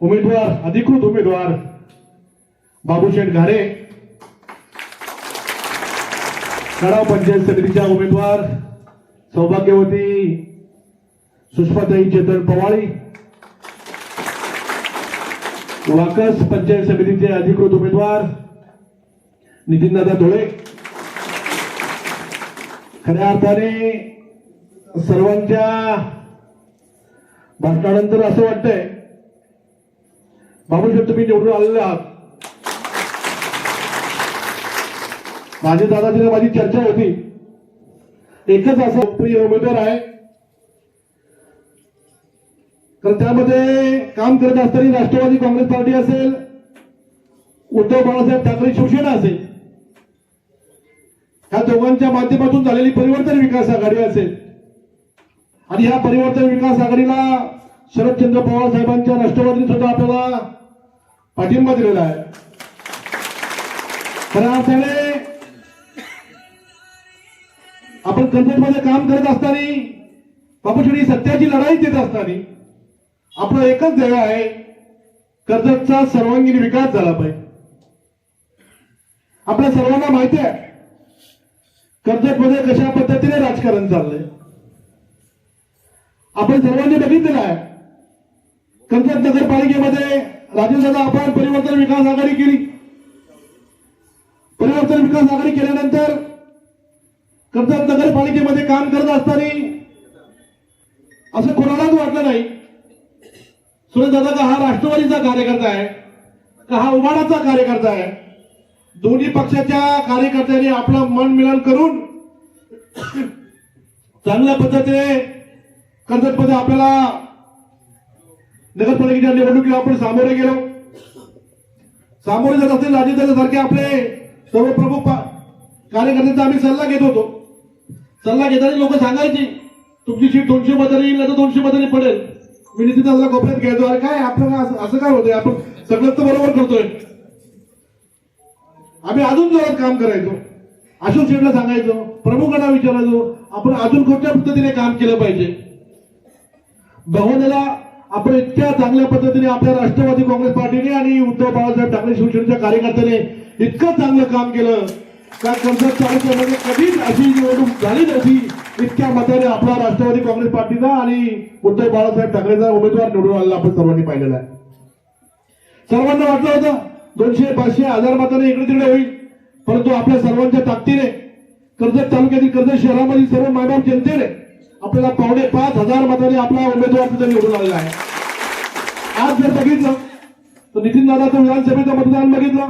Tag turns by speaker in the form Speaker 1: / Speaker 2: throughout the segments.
Speaker 1: उमेदवार अधिकृत उमेदवार बाबूशेठ घारे, कडाव पंचायत समितीच्या उमेदवार सौभाग्यवती सुषमाताई चेतन पवाळी, वाकस पंचायत समितीचे अधिकृत उमेदवार नितीनदादा धुळे. खऱ्या अर्थाने सर्वांच्या भाषणानंतर असं वाटतंय बाबूशेठ तुम्ही निवडून आलेले आहात. माझे दादाजीने माझी चर्चा होती, एकच असा प्रिय उमेदवार आहे तर त्यामध्ये काम करत असताना राष्ट्रवादी काँग्रेस पार्टी असेल, उद्धव बाळासाहेब ठाकरे शिवसेना असेल, ह्या दोघांच्या माध्यमातून झालेली परिवर्तन विकास आघाडी असेल आणि ह्या परिवर्तन विकास आघाडीला शरदचंद्र पवार साहेबांच्या राष्ट्रवादीने सुद्धा आपल्याला पाठिंबा दिलेला आहे. खऱ्या अर्थाने आपण कर्जतमध्ये काम करत असताना बाबूशेठ सत्याची लढाई देत असताना आपलं एकच ध्येय आहे, कर्जतचा सर्वांगीण विकास झाला पाहिजे. आपल्या सर्वांना माहिती आहे कर्जतमध्ये कशा पद्धतीने राजकारण चाललंय. आपण सर्वांनी बघितलेलं आहे कर्जत नगरपालिकेमध्ये राजेंद्रदा आपण परिवर्तन विकास आघाडी केली. परिवर्तन विकास आघाडी केल्यानंतर कर्जत नगरपालिकेमध्ये काम करत असताना असं कोणालाच वाटलं नाही सुरेशदादा का हा राष्ट्रवादीचा कार्यकर्ता आहे का हा उभाटाचा कार्यकर्ता आहे. दोन्ही पक्षाच्या कार्यकर्त्यांनी आपलं मन मिलन करून चांगल्या पद्धतीने कर्जतमध्ये आपल्याला नगरपालिकेच्या निवडणुकीला आपण सामोरे गेलो. सामोरे जात असतील राजेंद्र सारखे आपले सर्व प्रमुख कार्यकर्त्यांचा आम्ही सल्ला घेत होतो. सल्ला घेताना लोक सांगायची तुमची सीट 200 मतांनी येईल तर 200 मतांनी पडेल. मी नितीनला कोपऱ्यात घ्यायचो, अरे काय आपलं असं काय होतंय, आपण सगळं तर बरोबर करतोय. आम्ही अजून जोरात काम करायचो. अशोक शेठला सांगायचो, प्रमुखांना विचारायचो आपण अजून कोणत्या पद्धतीने काम केलं पाहिजे. भगवंताला आपण इतक्या चांगल्या पद्धतीने आपल्या राष्ट्रवादी काँग्रेस पार्टीने आणि उद्धव बाळासाहेब ठाकरे शिवसेनेच्या कार्यकर्त्याने इतकं चांगलं काम केलं का कर्जत तालुक्यामध्ये कधीच अशी निवडणूक झाली नव्हती. इतक्या मताने आपला राष्ट्रवादी काँग्रेस पार्टीचा आणि उद्धव बाळासाहेब ठाकरेचा उमेदवार निवडून आलेला आपण सर्वांनी पाहिलेला आहे. सर्वांना वाटलं होतं 200, 500, 1000 मताने इकडे तिकडे होईल, परंतु आपल्या सर्वांच्या ताकदीने कर्जत तालुक्यातील कर्जत शहरामधील सर्व मायबाप जनतेने आपल्याला 5,500 मताने आपला उमेदवार तिथे निवडून आलेला आहे. आज जर बघितलं तर नितीनदादाचं विधानसभेचं मतदान बघितलं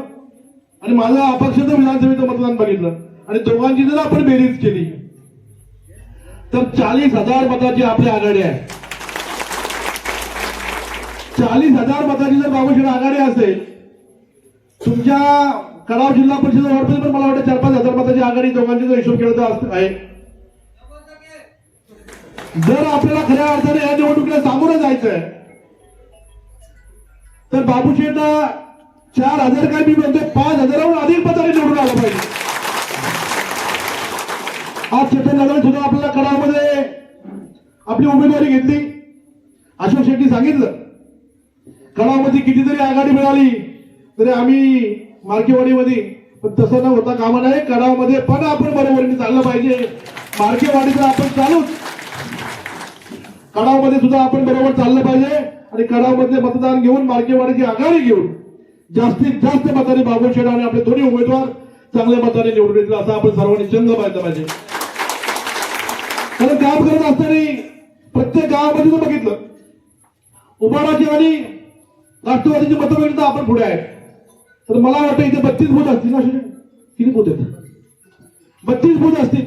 Speaker 1: आणि माझं अपक्षाचं विधानसभेचं मतदान बघितलं आणि दोघांची जर आपण बेरीज केली तर 40,000 मताची आपली आघाडी आहे. 40,000 मताची जर बाबूशेठ आघाडी असेल, तुमच्या कडाव जिल्हा परिषद वाढतील पण मला वाटतं 4-5 हजार मताची आघाडी दोघांची जर हिशोब केला तर आहे. जर आपल्याला खऱ्या अर्थाने या निवडणुकीला सामोरं जायचंय तर बाबूशेठला 4,000 काय मी म्हणतोय 5,000हून अधिक मताने निवडून आलं पाहिजे. आज चेतन दादाने सुद्धा आपल्याला कडावमध्ये आपली उमेदवारी घेतली. अशोक शेट्टी सांगितलं कडावमध्ये किती जरी आघाडी मिळाली तरी आम्ही मार्केवाडीमध्ये, पण तसं न होता कामा नये. कडावमध्ये पण आपण बरोबरीने चाललं पाहिजे. मार्केवाडीचं आपण चालूच, कडावमध्ये सुद्धा आपण बरोबर चाललं पाहिजे आणि कडावमध्ये मतदान घेऊन मार्केवाडीची आघाडी घेऊन जास्तीत जास्त मताने बाबूशेठ आणि आपले दोन्ही उमेदवार चांगल्या मताने निवडून येतील असं आपण सर्वांनी चंग पाहायला पाहिजे. कारण काम करत असताना प्रत्येक गावामध्ये जर बघितलं उभाटाची आणि राष्ट्रवादीची मतं बघितलं आपण पुढे आहे. तर मला वाटतं इथे 32 बूथ असतील ना. किती बूथ आहेत? 32 बूथ असतील.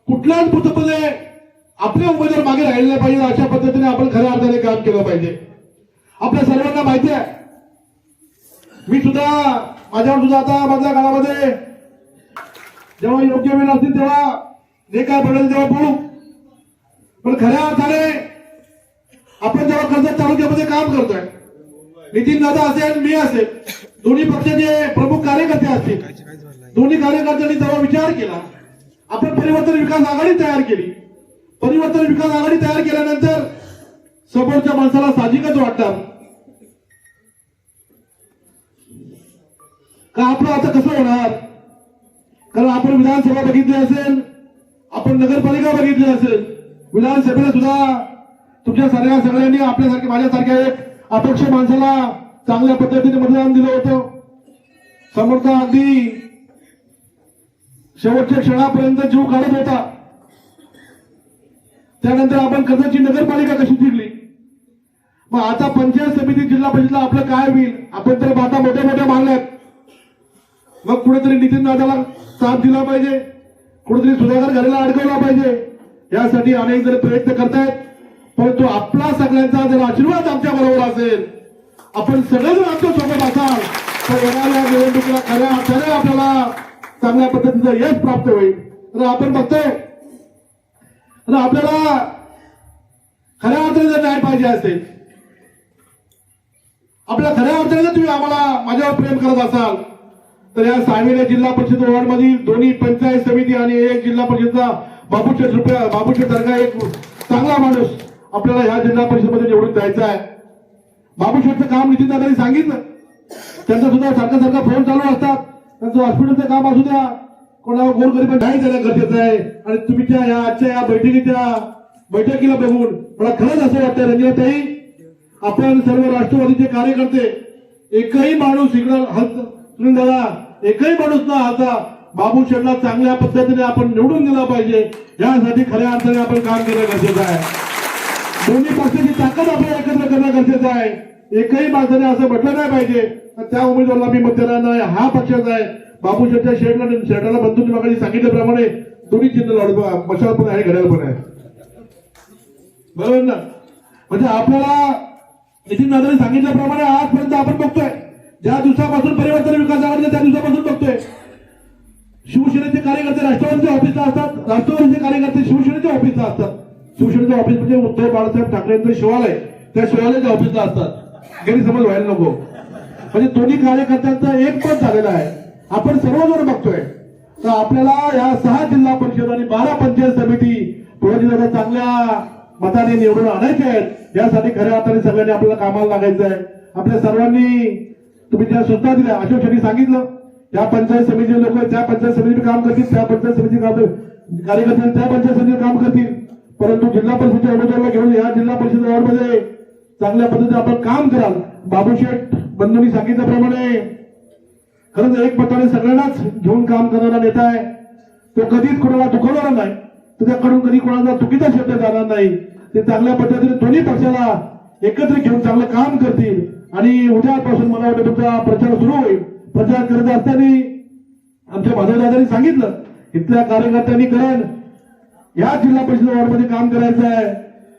Speaker 1: कुठल्याच बूथमध्ये आपले उमेदवार मागे राहिले नाही पाहिजे. अशा पद्धतीने आपण खऱ्या अर्थाने काम केलं पाहिजे. आपल्या सर्वांना माहिती आहे, मी सुद्धा माझ्यावर सुद्धा आता मधल्या काळामध्ये जेव्हा योग्य वेळ असतील तेव्हा जे काय पडेल तेव्हा बोलू. पण खऱ्या अर्थाने आपण जेव्हा कर्जत तालुक्यामध्ये काम करतोय, नितीन दादा असेल, मी असेल, दोन्ही पक्षाचे प्रमुख कार्यकर्ते असतील, दोन्ही कार्यकर्त्यांनी जेव्हा विचार केला, आपण परिवर्तन विकास आघाडी तयार केली. परिवर्तन विकास आघाडी तयार केल्यानंतर समोरच्या माणसाला साहजिकच वाटतं का आपलं आता कसं होणार? कारण आपण विधानसभा बघितली असेल, आपण नगरपालिका बघितली असेल, विधानसभेला सुद्धा तुमच्या सगळ्यांनी आपल्यासारख्या माझ्यासारख्या एक अपक्ष माणसाला चांगल्या पद्धतीने मतदान दिलं होतं. समोरचा अगदी शेवटच्या क्षणापर्यंत जीव काढत होता. त्यानंतर आपण कर्जतची नगरपालिका कशी जिंकली. मग आता पंचायत समिती जिल्हा परिषदला आपलं काय होईल? आपण तर बाता मोठ्या मोठ्या मारल्यात. मग कुठेतरी नितीन दादाला साथ दिला पाहिजे, कुठेतरी सुधाकर घराला अडकवला पाहिजे. यासाठी अनेक जण प्रयत्न करतायत. परंतु आपला सगळ्यांचा जर आशीर्वाद आमच्या बरोबर असेल, आपण सगळेजण आमच्या सोबत असाल, तर येणाऱ्या निवडणुकीला खऱ्या अर्थाने आपल्याला चांगल्या पद्धतीचं यश प्राप्त होईल. तर आपण बघतोय, तर आपल्याला खऱ्या अर्थाने जर न्याय पाहिजे असेल, आपल्या खऱ्या अर्थाने जर तुम्ही आम्हाला माझ्यावर प्रेम करत असाल, तर या सांगली जिल्हा परिषद वॉर्ड मधील दोन्ही पंचायत समिती आणि एक जिल्हा परिषदचा बाबूशेठ सारखा एक चांगला माणूस आपल्याला ह्या जिल्हा परिषदेमध्ये निवडून द्यायचा आहे. बाबूशेठचं काम नितीन दादांनी सांगितलं. त्यांचा सुद्धा सारखा फोन चालू असतात. त्यांचं हॉस्पिटलचं काम असू द्या, कोणावर गोरगरीब नाही देणं गरजेचं आहे. आणि तुमच्या या आजच्या या बैठकीला बघून मला खरंच असं वाटतं रंजनाताई, आपण सर्व राष्ट्रवादीचे कार्यकर्ते एकही माणूस इकडं सुनील दादा, एकही माणूस न हलता बाबूशेठला चांगल्या पद्धतीने आपण निवडून दिला पाहिजे. यासाठी खऱ्या अर्थाने आपण काम केलं गरजेचं आहे. दोन्ही पक्षाची ताकद आपल्याला एकत्र करणं गरजेचं आहे. एकही माणसाने असं म्हटलं नाही पाहिजे त्या उमेदवाराला मी मत देणार नाही, हा पक्षाचा आहे. बाबूशेठच्या शेर्टाला बंधूंनी मागाशी सांगितल्याप्रमाणे दोन्ही चिन्ह लाडू, मशाल पण आहे, घड्याळ पण आहे. बरोबर ना? म्हणजे आपल्याला नितीन दादांनी सांगितल्याप्रमाणे आजपर्यंत आपण बघतोय, ज्या दिवसापासून परिवर्तन विकास आघाडीचा त्या दिवसापासून बघतोय, शिवसेनेचे कार्यकर्ते राष्ट्रवादीच्या ऑफिसला असतात, राष्ट्रवादीचे कार्यकर्ते शिवसेनेच्या ऑफिसला असतात. शिवसेनेचं ऑफिस म्हणजे उद्धव बाळासाहेब ठाकरेंचं शिवालय, त्या शिवालयाच्या ऑफिसला असतात. गैरसमज व्हायला नको. म्हणजे दोन्ही कार्यकर्त्यांचं एक पद झालेलं आहे. आपण सर्वजण बघतोय. तर आपल्याला या 6 जिल्हा परिषद आणि 12 पंचायत समिती पुणे जिल्ह्याच्या चांगल्या मताने निवडून आणायचे आहेत. यासाठी खऱ्या अर्थाने सगळ्यांनी आपल्याला कामाला लागायचं आहे. आपल्या सर्वांनी तुम्ही ज्या सूचना दिल्या, अशोक शेट्टी सांगितलं, त्या पंचायत समितीचे लोक त्या पंचायत समितीचे काम करतील, त्या पंचायत समिती कार्यकर्ते त्या पंचायत समितीचे काम करतील. परंतु जिल्हा परिषदेच्या उमेदवाराला घेऊन या जिल्हा परिषद वॉर्डमध्ये चांगल्या पद्धतीने आपण काम कराल. बाबूशेठ बंधूंनी सांगितल्याप्रमाणे खरंच एक मताने सगळ्यांनाच घेऊन काम करणारा नेता आहे. तो कधीच कोणाला दुखवणारा नाही, त्याच्याकडून कधी कोणाला चुकीचा शब्द जाणार नाही. ते चांगल्या पद्धतीने दोन्ही पक्षाला एकत्र घेऊन चांगलं काम करतील. आणि उद्यापासून मला वाटतं तुमचा प्रचार सुरू होईल. प्रचार करत असताना आमच्या माधवदादांनी सांगितलं, इथल्या कार्यकर्त्यांनी करण या जिल्हा परिषद वॉर्डमध्ये काम करायचं आहे.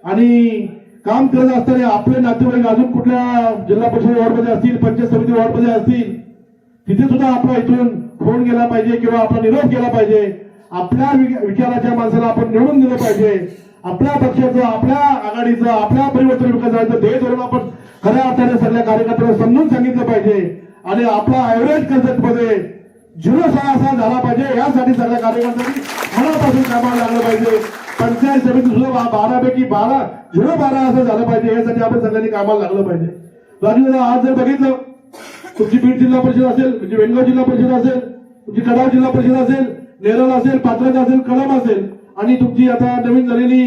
Speaker 1: आणि काम करत असताना आपले नातेवाईक अजून कुठल्या जिल्हा परिषद वॉर्डमध्ये असतील, पंचायत समिती वॉर्डमध्ये असतील, तिथे सुद्धा आपला इथून फोन गेला पाहिजे किंवा आपला निरोप केला पाहिजे. आपल्या विचाराच्या माणसाला आपण निवडून दिलं पाहिजे. आपल्या पक्षाचं, आपल्या आघाडीचं, आपल्या परिवर्तन विकासाचं ध्येय धरून आपण खऱ्या अर्थाने सगळ्या कार्यकर्त्यांना समजून सांगितलं पाहिजे. आणि आपला ऍव्हरेज कर्जतमध्ये 0.6 झाला पाहिजे. यासाठी सगळ्या कार्यकर्त्यांनी मनापासून कामाला लागलं पाहिजे. पंचायत समिती सुद्धा 12 पैकी 0.12 असं झालं पाहिजे. यासाठी आपण सगळ्यांनी कामाला लागलं पाहिजे. राजू आज जर बघितलं, तुमची बीड जिल्हा परिषद असेल, तुमची वेंगुर्ला जिल्हा परिषद असेल, तुमची कडाव जिल्हा परिषद असेल, नेरळ असेल, पात्रज असेल, कळंब असेल, आणि तुमची आता नवीन झालेली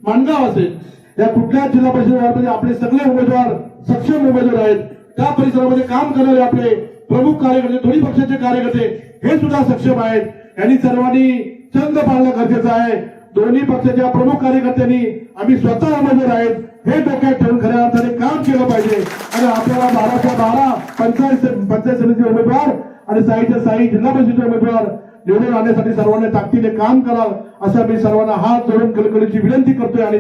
Speaker 1: माणगाव असेल, या कुठल्या जिल्हा परिषद वॉर्डमध्ये आपले सगळे उमेदवार सक्षम उमेदवार आहेत. त्या परिसरामध्ये काम करणारे आपले प्रमुख कार्यकर्ते, दोन्ही पक्षाचे कार्यकर्ते हे सुद्धा सक्षम आहेत. यांनी सर्वांनी चंद पाळणं गरजेचं आहे. दोन्ही पक्षाच्या प्रमुख कार्यकर्त्यांनी आम्ही स्वतः उमेदवार आहेत हे डोक्यात ठेवून खऱ्या अर्थाने काम केलं पाहिजे. आणि आपल्याला 12च्या 12 पंचायत समिती उमेदवार आणि 6 जिल्हा परिषदेचे उमेदवार निवडून आणण्यासाठी सर्वांनी ताकदीने काम कराल, असं मी सर्वांना हात जोडून कळकळीची विनंती करतोय. आणि